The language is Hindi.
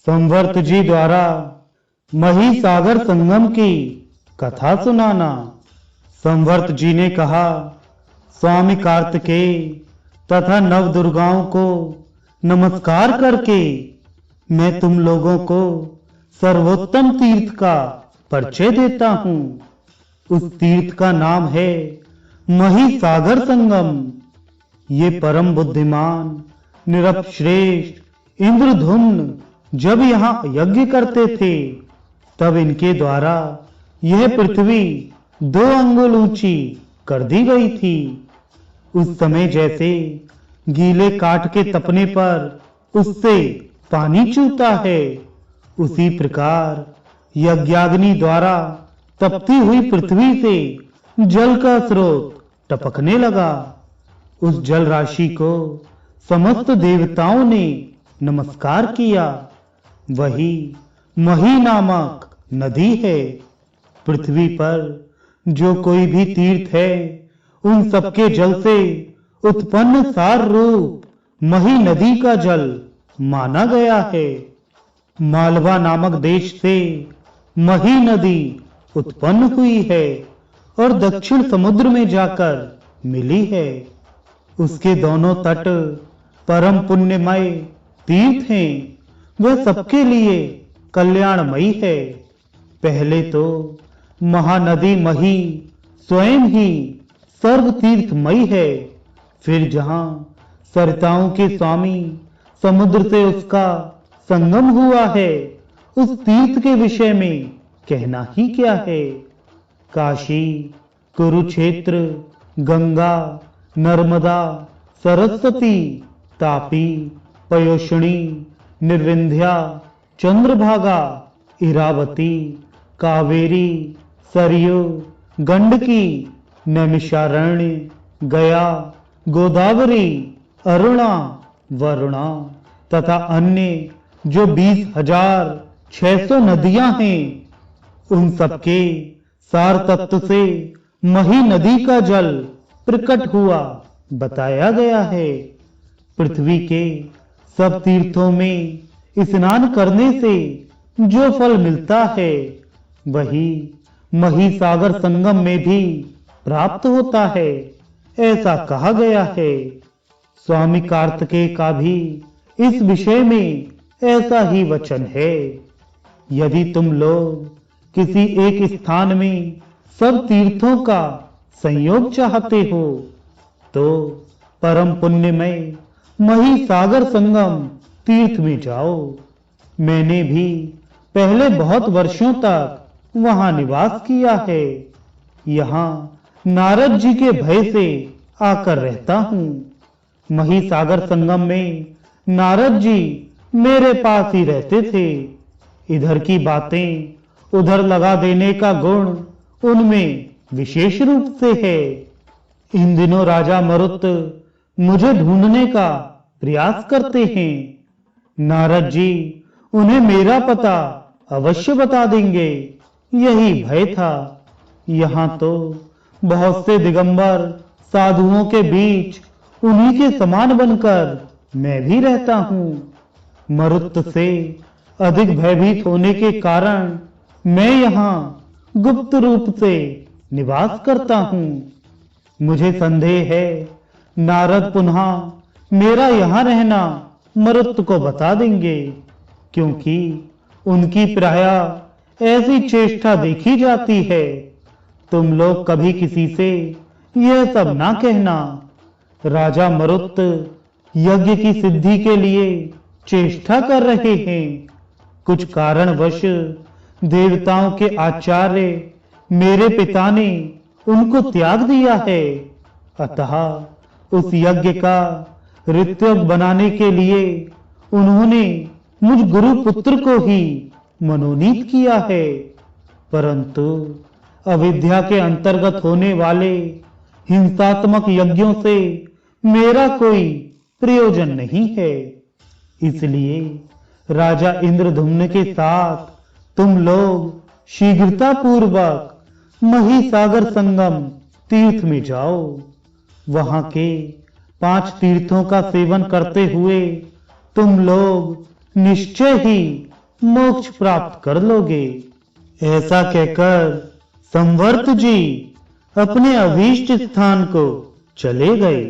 संवर्त जी द्वारा मही सागर संगम की कथा सुनाना। संवर्त जी ने कहा, स्वामी कार्तिकेय तथा नव दुर्गाओं को नमस्कार करके मैं तुम लोगों को सर्वोत्तम तीर्थ का परिचय देता हूँ। उस तीर्थ का नाम है मही सागर संगम। ये परम बुद्धिमान निरपश्रेष्ठ इंद्रधुम्न जब यहाँ यज्ञ करते थे, तब इनके द्वारा यह पृथ्वी 2 अंगुल ऊंची कर दी गई थी। उस समय जैसे गीले काठ के तपने पर उससे पानी चूता है, उसी प्रकार यज्ञाग्नि द्वारा तपती हुई पृथ्वी से जल का स्रोत टपकने लगा। उस जल राशि को समस्त देवताओं ने नमस्कार किया। वही मही नामक नदी है। पृथ्वी पर जो कोई भी तीर्थ है, उन सबके जल से उत्पन्न सार रूप मही नदी का जल माना गया है। मालवा नामक देश से मही नदी उत्पन्न हुई है और दक्षिण समुद्र में जाकर मिली है। उसके दोनों तट परम पुण्यमय तीर्थ हैं। वह सबके लिए कल्याणमयी है। पहले तो महानदी मही स्वयं ही सर्व तीर्थमयी है। फिर जहां सरिताओं के स्वामी समुद्र से उसका संगम हुआ है, उस तीर्थ के विषय में कहना ही क्या है। काशी, कुरुक्षेत्र, गंगा, नर्मदा, सरस्वती, तापी, पयोषणी, निर्विंध्या, चंद्रभागा, इरावती, कावेरी, सरयू, गंडकी, नैमिषारण्य, गया, गोदावरी, अरुणा, वरुणा तथा अन्य जो 20,600 नदियां हैं, उन सबके सार तत्व से मही नदी का जल प्रकट हुआ बताया गया है। पृथ्वी के सब तीर्थों में स्नान करने से जो फल मिलता है, वही मही सागर संगम में भी प्राप्त होता है, ऐसा कहा गया है। स्वामी कार्तिकेय का भी इस विषय में ऐसा ही वचन है। यदि तुम लोग किसी एक स्थान में सब तीर्थों का संयोग चाहते हो, तो परम पुण्यमय मही सागर संगम तीर्थ में जाओ। मैंने भी पहले बहुत वर्षों तक वहां निवास किया है। यहाँ नारद जी के भय से आकर रहता हूँ। मही सागर संगम में नारद जी मेरे पास ही रहते थे। इधर की बातें उधर लगा देने का गुण उनमें विशेष रूप से है। इन दिनों राजा मरुत मुझे ढूंढने का प्रयास करते हैं। नारद जी उन्हें मेरा पता अवश्य बता देंगे, यही भय था। यहाँ तो बहुत से दिगंबर साधुओं के बीच उन्हीं के समान बनकर मैं भी रहता हूँ। मरुत से अधिक भयभीत होने के कारण मैं यहाँ गुप्त रूप से निवास करता हूँ। मुझे संदेह है नारद पुनः मेरा यहाँ रहना मरुत को बता देंगे, क्योंकि उनकी प्रायः ऐसी चेष्टा देखी जाती है। तुम लोग कभी किसी से यह सब ना कहना। राजा मरुत यज्ञ की सिद्धि के लिए चेष्टा कर रहे हैं। कुछ कारणवश देवताओं के आचार्य मेरे पिता ने उनको त्याग दिया है। अतः उस यज्ञ का ऋत्विक बनाने के लिए उन्होंने मुझ गुरु पुत्र को ही मनोनीत किया है। परंतु अविद्या के अंतर्गत होने वाले हिंसात्मक यज्ञों से मेरा कोई प्रयोजन नहीं है। इसलिए राजा इंद्रधुम्न के साथ तुम लोग शीघ्रता पूर्वक मही सागर संगम तीर्थ में जाओ। वहां के 5 तीर्थों का सेवन करते हुए तुम लोग निश्चय ही मोक्ष प्राप्त कर लोगे। ऐसा कहकर संवर्त जी अपने अभीष्ट स्थान को चले गए।